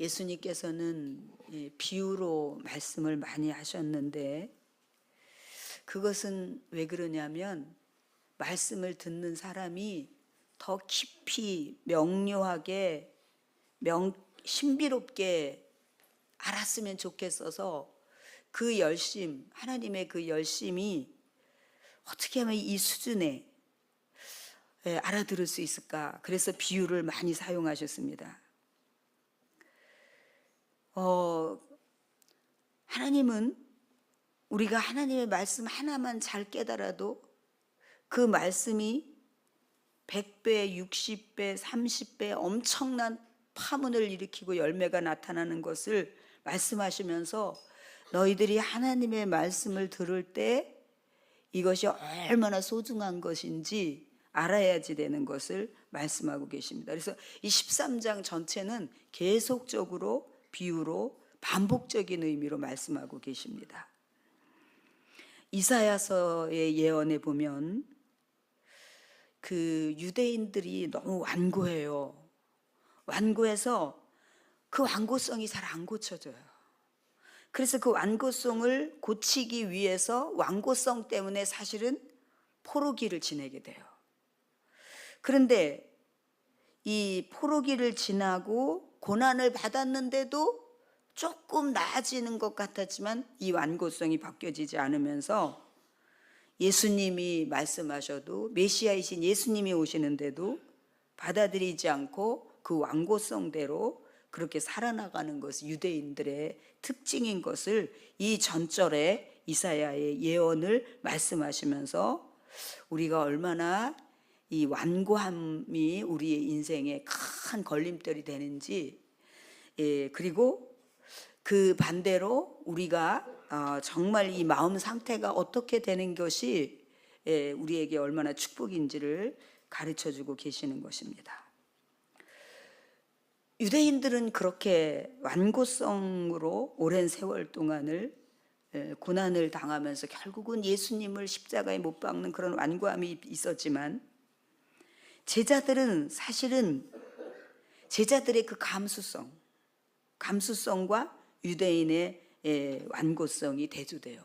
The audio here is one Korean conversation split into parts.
예수님께서는 비유로 말씀을 많이 하셨는데 그것은 왜 그러냐면 말씀을 듣는 사람이 더 깊이 명료하게 신비롭게 알았으면 좋겠어서 그 열심, 하나님의 그 열심이 어떻게 하면 이 수준에 알아들을 수 있을까? 그래서 비유를 많이 사용하셨습니다. 하나님은 우리가 하나님의 말씀 하나만 잘 깨달아도 그 말씀이 100배, 60배, 30배 엄청난 파문을 일으키고 열매가 나타나는 것을 말씀하시면서 너희들이 하나님의 말씀을 들을 때 이것이 얼마나 소중한 것인지 알아야지 되는 것을 말씀하고 계십니다. 그래서 이 13장 전체는 계속적으로 비유로 반복적인 의미로 말씀하고 계십니다. 이사야서의 예언에 보면 그 유대인들이 너무 완고해요. 완고해서 그 완고성이 잘 안 고쳐져요. 그래서 그 완고성을 고치기 위해서 완고성 때문에 사실은 포로기를 지내게 돼요. 그런데 이 포로기를 지나고 고난을 받았는데도 조금 나아지는 것 같았지만 이 완고성이 바뀌어지지 않으면서 예수님이 말씀하셔도 메시아이신 예수님이 오시는데도 받아들이지 않고 그 완고성대로 그렇게 살아나가는 것이 유대인들의 특징인 것을 이 전절에 이사야의 예언을 말씀하시면서 우리가 얼마나 이 완고함이 우리의 인생에 큰 걸림돌이 되는지, 그리고 그 반대로 우리가 정말 이 마음 상태가 어떻게 되는 것이 우리에게 얼마나 축복인지를 가르쳐주고 계시는 것입니다. 유대인들은 그렇게 완고성으로 오랜 세월 동안을 고난을 당하면서 결국은 예수님을 십자가에 못 박는 그런 완고함이 있었지만 제자들은 사실은 제자들의 그 감수성과 유대인의 완고성이 대조돼요.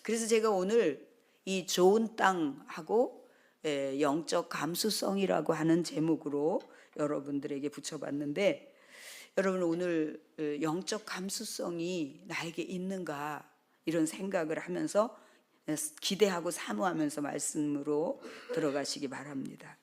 그래서 제가 오늘 이 좋은 땅하고 영적 감수성이라고 하는 제목으로 여러분들에게 붙여봤는데, 여러분 오늘 영적 감수성이 나에게 있는가 이런 생각을 하면서 기대하고 사모하면서 말씀으로 들어가시기 바랍니다.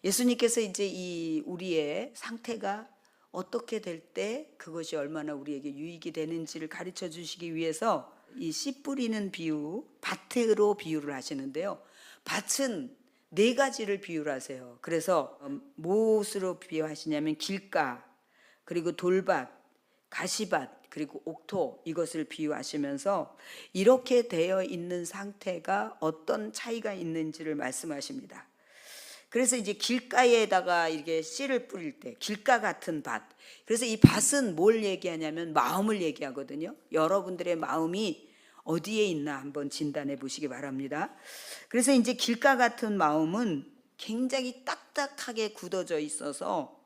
예수님께서 이제 이 우리의 상태가 어떻게 될 때 그것이 얼마나 우리에게 유익이 되는지를 가르쳐 주시기 위해서 이 씨 뿌리는 비유, 밭으로 비유를 하시는데요. 밭은 네 가지를 비유를 하세요. 그래서 무엇으로 비유하시냐면 길가, 그리고 돌밭, 가시밭, 그리고 옥토, 이것을 비유하시면서 이렇게 되어 있는 상태가 어떤 차이가 있는지를 말씀하십니다. 그래서 이제 길가에다가 이렇게 씨를 뿌릴 때 길가 같은 밭, 그래서 이 밭은 뭘 얘기하냐면 마음을 얘기하거든요. 여러분들의 마음이 어디에 있나 한번 진단해 보시기 바랍니다. 그래서 이제 길가 같은 마음은 굉장히 딱딱하게 굳어져 있어서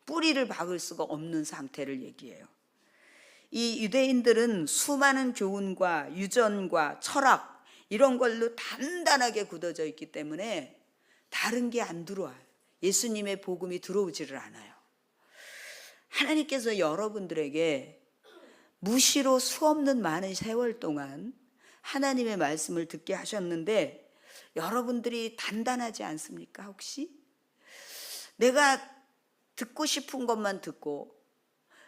뿌리를 박을 수가 없는 상태를 얘기해요. 이 유대인들은 수많은 교훈과 유전과 철학 이런 걸로 단단하게 굳어져 있기 때문에 다른 게 안 들어와요. 예수님의 복음이 들어오지를 않아요. 하나님께서 여러분들에게 무시로 수없는 많은 세월 동안 하나님의 말씀을 듣게 하셨는데 여러분들이 단단하지 않습니까? 혹시? 내가 듣고 싶은 것만 듣고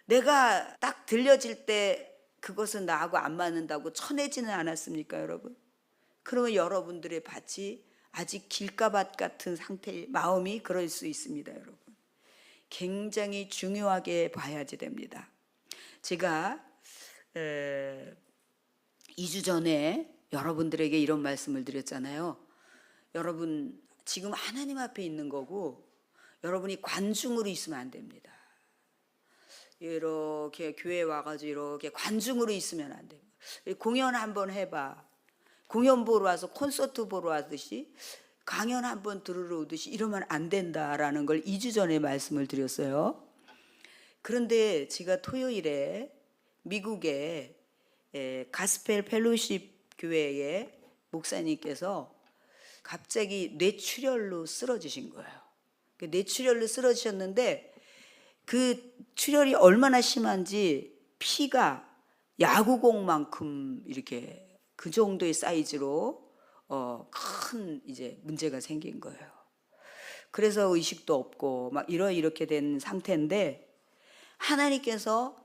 내가 딱 들려질 때 그것은 나하고 안 맞는다고 쳐내지는 않았습니까, 여러분? 그러면 여러분들의 밭이 아직 길가밭 같은 상태의 마음이 그럴 수 있습니다, 여러분. 굉장히 중요하게 봐야지 됩니다. 제가 2주 전에 여러분들에게 이런 말씀을 드렸잖아요. 여러분 지금 하나님 앞에 있는 거고 여러분이 관중으로 있으면 안 됩니다. 이렇게 교회 와가지고 이렇게 관중으로 있으면 안 돼요. 공연 한번 해봐. 공연 보러 와서 콘서트 보러 왔듯이 강연 한번 들으러 오듯이 이러면 안 된다라는 걸 2주 전에 말씀을 드렸어요. 그런데 제가 토요일에 미국의 가스펠 펠로십 교회의 목사님께서 갑자기 뇌출혈로 쓰러지신 거예요. 뇌출혈로 쓰러지셨는데 그 출혈이 얼마나 심한지 피가 야구공만큼 이렇게 그 정도의 사이즈로 큰 이제 문제가 생긴 거예요. 그래서 의식도 없고 막 이렇게 된 상태인데 하나님께서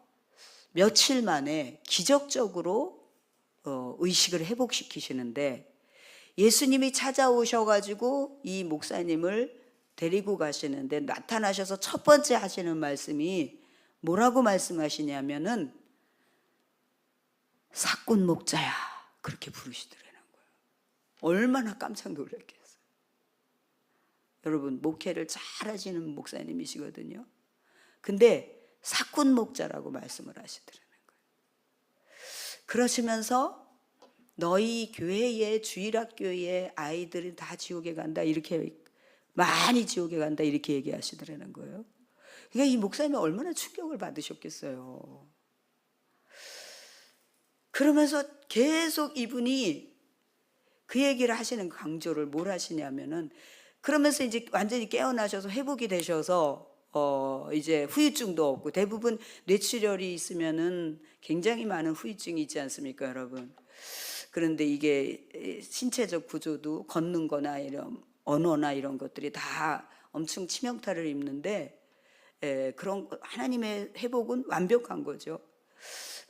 며칠 만에 기적적으로 의식을 회복시키시는데 예수님이 찾아오셔가지고 이 목사님을 데리고 가시는데 나타나셔서 첫 번째 하시는 말씀이 뭐라고 말씀하시냐면은 사꾼 목자야 그렇게 부르시더라는 거예요. 얼마나 깜짝 놀랐겠어요. 여러분 목회를 잘 하시는 목사님이시거든요. 근데 사꾼 목자라고 말씀을 하시더라는 거예요. 그러시면서 너희 교회의 주일학교의 아이들이 다 지옥에 간다 이렇게 많이 지옥에 간다 이렇게 얘기하시더라는 거예요. 그러니까 이 목사님이 얼마나 충격을 받으셨겠어요. 그러면서 계속 이분이 그 얘기를 하시는 강조를 뭘 하시냐면은 그러면서 이제 완전히 깨어나셔서 회복이 되셔서 이제 후유증도 없고 대부분 뇌출혈이 있으면은 굉장히 많은 후유증이 있지 않습니까, 여러분? 그런데 이게 신체적 구조도 걷는 거나 이런 언어나 이런 것들이 다 엄청 치명타를 입는데 그런 하나님의 회복은 완벽한 거죠.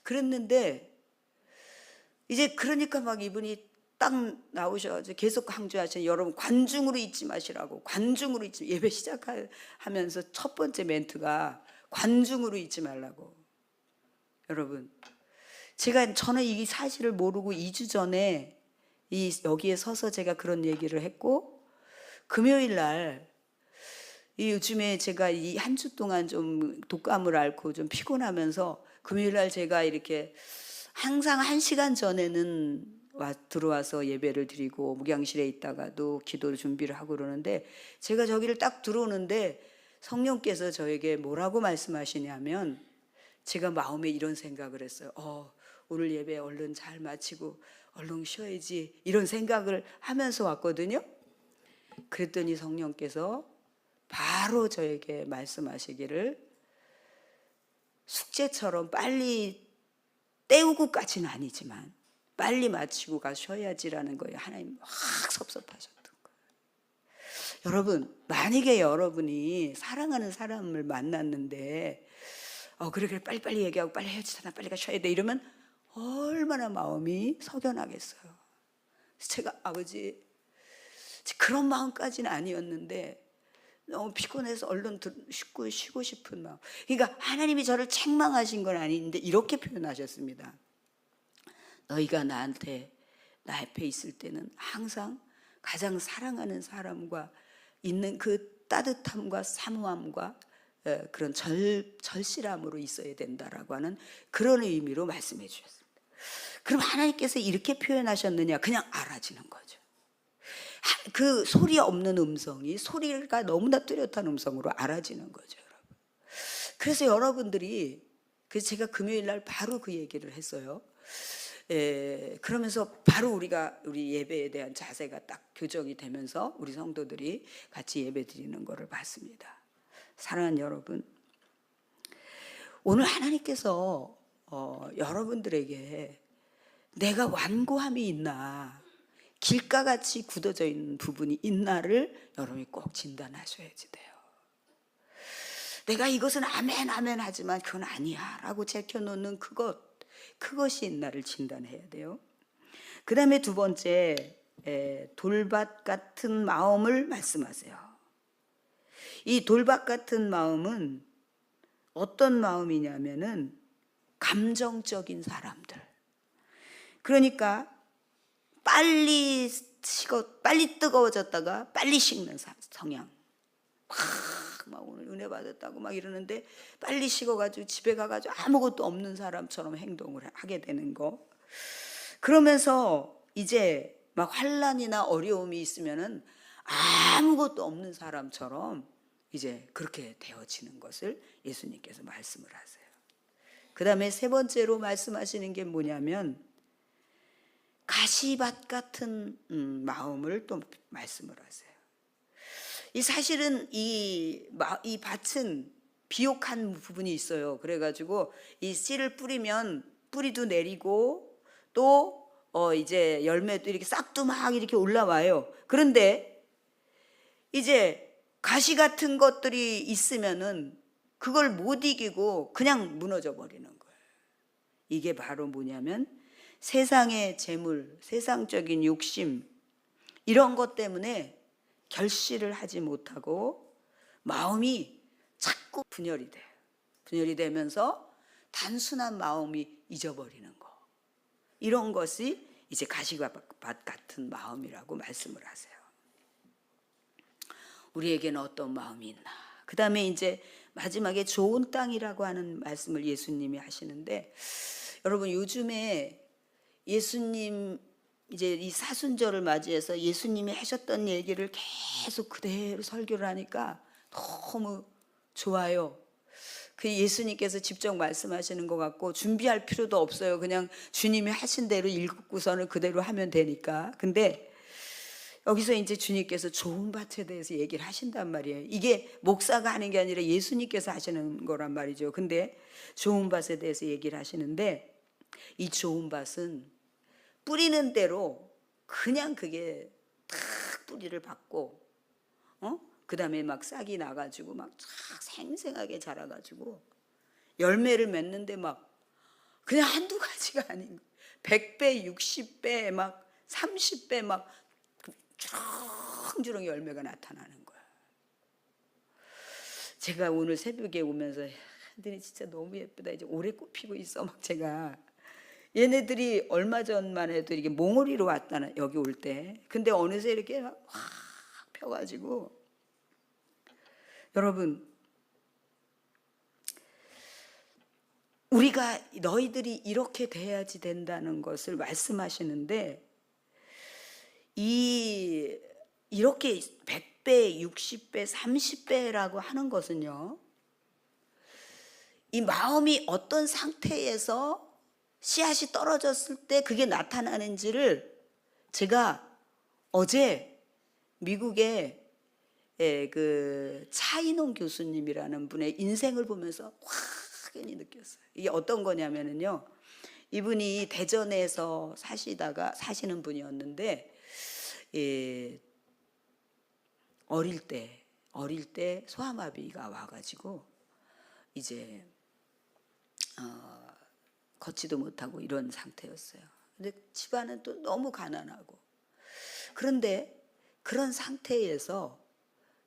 그랬는데 이제 그러니까 막 이분이 딱 나오셔가지고 계속 강조하시는 여러분 관중으로 잊지 마시라고. 관중으로 잊지, 예배 시작하면서 첫 번째 멘트가 관중으로 잊지 말라고. 여러분 저는 이 사실을 모르고 2주 전에 여기에 서서 제가 그런 얘기를 했고 금요일 날 요즘에 제가 이 한 주 동안 좀 독감을 앓고 좀 피곤하면서 금요일 날 제가 이렇게 항상 1시간 전에는 들어와서 예배를 드리고 목양실에 있다가도 기도 준비를 하고 그러는데 제가 저기를 딱 들어오는데 성령께서 저에게 뭐라고 말씀하시냐면 제가 마음에 이런 생각을 했어요. 오늘 예배 얼른 잘 마치고 얼른 쉬어야지 이런 생각을 하면서 왔거든요. 그랬더니 성령께서 바로 저에게 말씀하시기를 숙제처럼 빨리 때우고까지는 아니지만 빨리 마치고 가 쉬어야지라는 거예요. 하나님 확 섭섭하셨던 거예요. 여러분 만약에 여러분이 사랑하는 사람을 만났는데 그래 빨리빨리 얘기하고 빨리 헤어지잖아 빨리 가 쉬어야 돼 이러면 얼마나 마음이 석연하겠어요. 제가 아버지 그런 마음까지는 아니었는데 너무 피곤해서 얼른 쉬고 싶은 마음. 그러니까 하나님이 저를 책망하신 건 아닌데 이렇게 표현하셨습니다. 너희가 나 앞에 있을 때는 항상 가장 사랑하는 사람과 있는 그 따뜻함과 사모함과 그런 절실함으로 있어야 된다라고 하는 그런 의미로 말씀해 주셨습니다. 그럼 하나님께서 이렇게 표현하셨느냐? 그냥 알아지는 거죠. 그 소리 없는 음성이 소리가 너무나 뚜렷한 음성으로 알아지는 거죠, 여러분. 그래서 여러분들이 제가 금요일 날 바로 그 얘기를 했어요. 그러면서 바로 우리 예배에 대한 자세가 딱 교정이 되면서 우리 성도들이 같이 예배 드리는 것을 봤습니다. 사랑하는 여러분, 오늘 하나님께서 여러분들에게 내가 완고함이 있나, 길가같이 굳어져 있는 부분이 있나를 여러분이 꼭 진단하셔야지 돼요. 내가 이것은 아멘 아멘 하지만 그건 아니야 라고 제껴놓는 그것이 있나를 진단해야 돼요. 그 다음에 두 번째, 돌밭 같은 마음을 말씀하세요. 이 돌밭 같은 마음은 어떤 마음이냐면은 감정적인 사람들. 그러니까 빨리 뜨거워졌다가 빨리 식는 성향. 막 오늘 은혜 받았다고 막 이러는데 빨리 식어가지고 집에 가가지고 아무것도 없는 사람처럼 행동을 하게 되는 거. 그러면서 이제 막 환난이나 어려움이 있으면은 아무것도 없는 사람처럼 이제 그렇게 되어지는 것을 예수님께서 말씀을 하세요. 그 다음에 세 번째로 말씀하시는 게 뭐냐면 가시밭 같은 마음을 또 말씀을 하세요. 이 사실은 이 밭은 비옥한 부분이 있어요. 그래가지고 이 씨를 뿌리면 뿌리도 내리고 또 이제 열매도 이렇게 싹도 막 이렇게 올라와요. 그런데 이제 가시 같은 것들이 있으면은 그걸 못 이기고 그냥 무너져 버리는 거예요. 이게 바로 뭐냐면 세상의 재물, 세상적인 욕심 이런 것 때문에 결실을 하지 못하고 마음이 자꾸 분열이 돼요. 분열이 되면서 단순한 마음이 잊어버리는 거. 이런 것이 이제 가시밭 같은 마음이라고 말씀을 하세요. 우리에게는 어떤 마음이 있나. 그 다음에 이제 마지막에 좋은 땅이라고 하는 말씀을 예수님이 하시는데, 여러분 요즘에 예수님 이제 이 사순절을 맞이해서 예수님이 하셨던 얘기를 계속 그대로 설교를 하니까 너무 좋아요. 그 예수님께서 직접 말씀하시는 것 같고 준비할 필요도 없어요. 그냥 주님이 하신 대로 읽고서는 그대로 하면 되니까. 근데 여기서 이제 주님께서 좋은 밭에 대해서 얘기를 하신단 말이에요. 이게 목사가 하는 게 아니라 예수님께서 하시는 거란 말이죠. 근데 좋은 밭에 대해서 얘기를 하시는데 이 좋은 밭은 뿌리는 대로 그냥 그게 탁 뿌리를 받고 그 다음에 막 싹이 나가지고 막 쫙 생생하게 자라가지고 열매를 맺는데 막 그냥 한두 가지가 아닌 100배, 60배, 막 30배 막 주렁주렁 열매가 나타나는 거야. 제가 오늘 새벽에 오면서 얘들이 진짜 너무 예쁘다. 이제 오래 꽃 피고 있어. 막 제가 얘네들이 얼마 전만 해도 이게 몽우리로 왔다는 여기 올 때. 근데 어느새 이렇게 확 펴가지고 여러분 우리가 너희들이 이렇게 돼야지 된다는 것을 말씀하시는데 이렇게 100배, 60배, 30배라고 하는 것은요. 이 마음이 어떤 상태에서 씨앗이 떨어졌을 때 그게 나타나는지를 제가 어제 미국의 그 차인홍 교수님이라는 분의 인생을 보면서 확연히 느꼈어요. 이게 어떤 거냐면요. 이분이 대전에서 사시는 분이었는데 어릴 때 소아마비가 와가지고 이제 걷지도 못하고 이런 상태였어요. 근데 집안은 또 너무 가난하고 그런데 그런 상태에서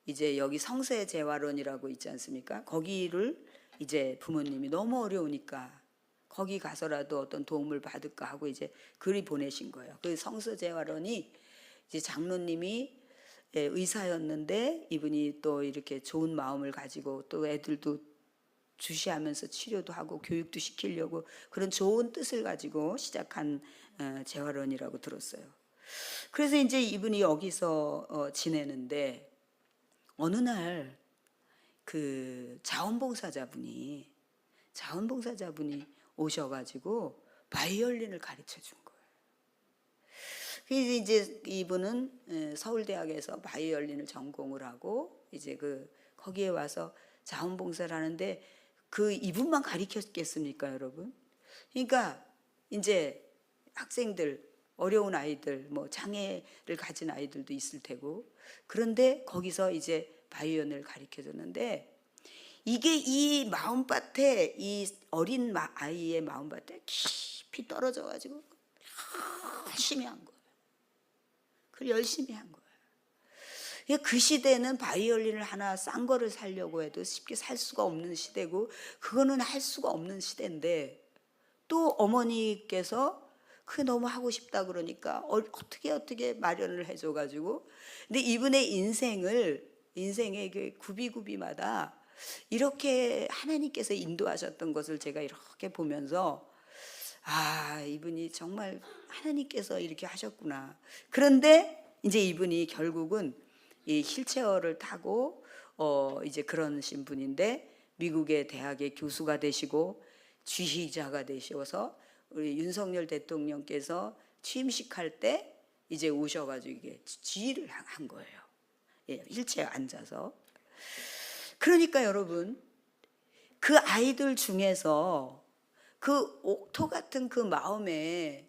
이제 여기 성세재활원이라고 있지 않습니까? 거기를 이제 부모님이 너무 어려우니까 거기 가서라도 어떤 도움을 받을까 하고 이제 글이 보내신 거예요. 그 성세재활원이 이제 장로님이 의사였는데 이분이 또 이렇게 좋은 마음을 가지고 또 애들도 주시하면서 치료도 하고 교육도 시키려고 그런 좋은 뜻을 가지고 시작한 재활원이라고 들었어요. 그래서 이제 이분이 여기서 지내는데 어느 날 그 자원봉사자분이 오셔가지고 바이올린을 가르쳐 준 거예요. 그래서 이제 이분은 서울대학에서 바이올린을 전공을 하고 이제 거기에 와서 자원봉사를 하는데 그 이분만 가르쳤겠습니까, 여러분? 그러니까 이제 학생들, 어려운 아이들, 뭐 장애를 가진 아이들도 있을 테고, 그런데 거기서 이제 바이올린을 가르쳐 줬는데 이게 이 마음밭에 이 어린 아이의 마음밭에 깊이 떨어져 가지고 열심히 한 거예요. 그걸 열심히 한 거예요. 그 시대는 바이올린을 하나 싼 거를 사려고 해도 쉽게 살 수가 없는 시대고 그거는 할 수가 없는 시대인데 또 어머니께서 그게 너무 하고 싶다 그러니까 어떻게 마련을 해줘가지고 근데 이분의 인생의 그 구비구비마다 이렇게 하나님께서 인도하셨던 것을 제가 이렇게 보면서 이분이 정말 하나님께서 이렇게 하셨구나. 그런데 이제 이분이 결국은 이 휠체어를 타고 이제 그러신 분인데 미국의 대학의 교수가 되시고 지휘자가 되셔서 우리 윤석열 대통령께서 취임식 할 때 이제 오셔가지고 이게 지휘를 한 거예요. 예, 일체에 앉아서. 그러니까 여러분, 그 아이들 중에서 그 옥토 같은 그 마음에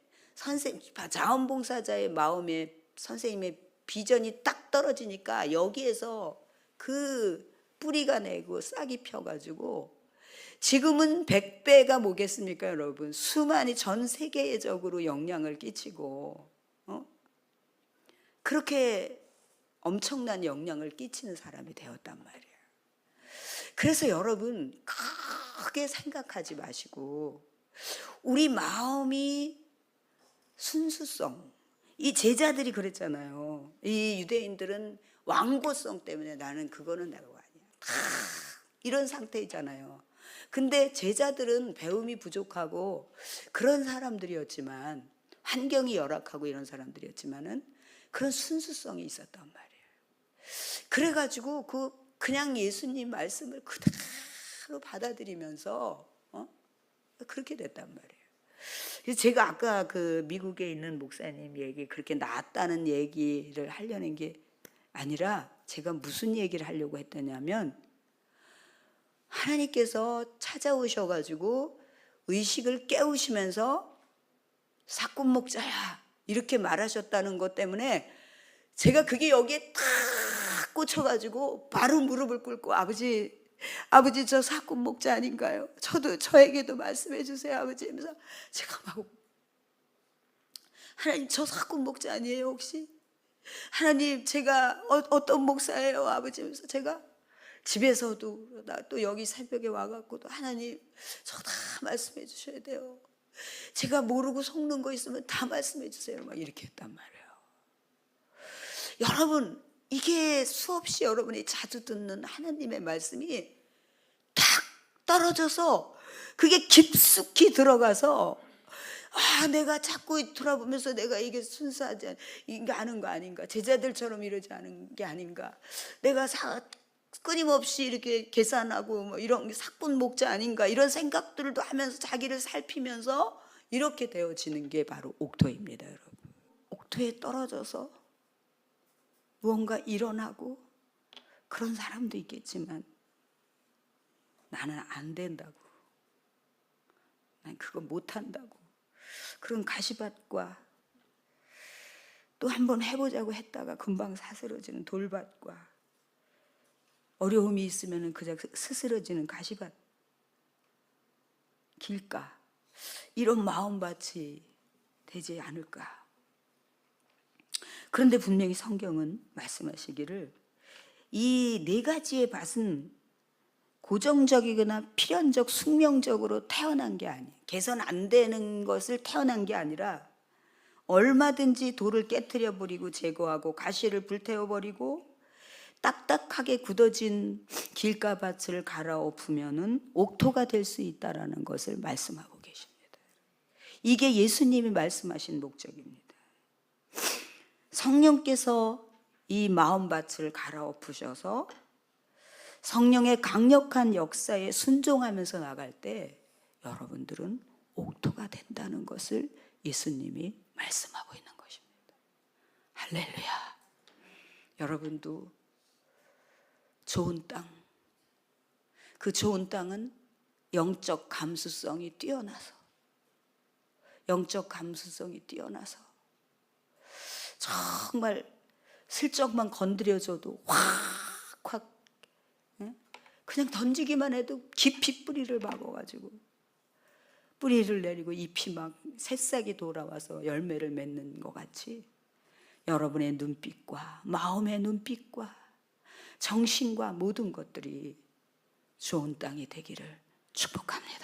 자원봉사자의 마음에 선생님의 비전이 딱 떨어지니까 여기에서 그 뿌리가 내고 싹이 펴가지고 지금은 100배가 뭐겠습니까 여러분. 수많이 전 세계적으로 영향을 끼치고 그렇게 엄청난 영향을 끼치는 사람이 되었단 말이에요. 그래서 여러분 크게 생각하지 마시고 우리 마음이 순수성, 이 제자들이 그랬잖아요. 이 유대인들은 완고성 때문에 나는 그거는 내가 아니야. 다 이런 상태이잖아요. 근데 제자들은 배움이 부족하고 그런 사람들이었지만 환경이 열악하고 이런 사람들이었지만은 그런 순수성이 있었단 말이에요. 그래가지고 그냥 예수님 말씀을 그대로 받아들이면서 그렇게 됐단 말이에요. 그래서 제가 아까 그 미국에 있는 목사님 얘기 그렇게 낫다는 얘기를 하려는 게 아니라 제가 무슨 얘기를 하려고 했더냐면 하나님께서 찾아오셔가지고 의식을 깨우시면서 사꾼 목자야 이렇게 말하셨다는 것 때문에 제가 그게 여기에 탁 꽂혀가지고 바로 무릎을 꿇고 아버지 저 사꾼 목자 아닌가요? 저에게도 말씀해 주세요 아버지 하면서 제가 막 하나님 저 사꾼 목자 아니에요 혹시? 하나님 제가 어떤 목사예요 아버지 하면서 제가 집에서도 또 여기 새벽에 와갖고도 하나님 저 다 말씀해 주셔야 돼요. 제가 모르고 속는 거 있으면 다 말씀해 주세요. 막 이렇게 했단 말이에요. 여러분 이게 수없이 여러분이 자주 듣는 하나님의 말씀이 탁 떨어져서 그게 깊숙이 들어가서 내가 자꾸 돌아보면서 내가 이게 순수하지 이게 아는 거 아닌가 제자들처럼 이러지 않은 게 아닌가 내가 끊임없이 이렇게 계산하고 뭐 이런 사꾼 목자 아닌가 이런 생각들도 하면서 자기를 살피면서 이렇게 되어지는 게 바로 옥토입니다 여러분. 옥토에 떨어져서 무언가 일어나고 그런 사람도 있겠지만 나는 안 된다고 난 그거 못한다고 그런 가시밭과 또 한번 해보자고 했다가 금방 사스러지는 돌밭과 어려움이 있으면 그저 스스러지는 가시밭 길까 이런 마음밭이 되지 않을까. 그런데 분명히 성경은 말씀하시기를 이 네 가지의 밭은 고정적이거나 필연적 숙명적으로 태어난 게 아니에요. 개선 안 되는 것을 태어난 게 아니라 얼마든지 돌을 깨트려 버리고 제거하고 가시를 불태워 버리고 딱딱하게 굳어진 길가밭을 갈아엎으면은 옥토가 될 수 있다라는 것을 말씀하고 계십니다. 이게 예수님이 말씀하신 목적입니다. 성령께서 이 마음밭을 갈아엎으셔서 성령의 강력한 역사에 순종하면서 나갈 때 여러분들은 옥토가 된다는 것을 예수님이 말씀하고 있는 것입니다. 할렐루야. 여러분도 좋은 땅, 그 좋은 땅은 영적 감수성이 뛰어나서 정말 슬쩍만 건드려줘도 확 그냥 던지기만 해도 깊이 뿌리를 박아가지고 뿌리를 내리고 잎이 막 새싹이 돌아와서 열매를 맺는 것 같이 여러분의 눈빛과 마음의 눈빛과 정신과 모든 것들이 좋은 땅이 되기를 축복합니다.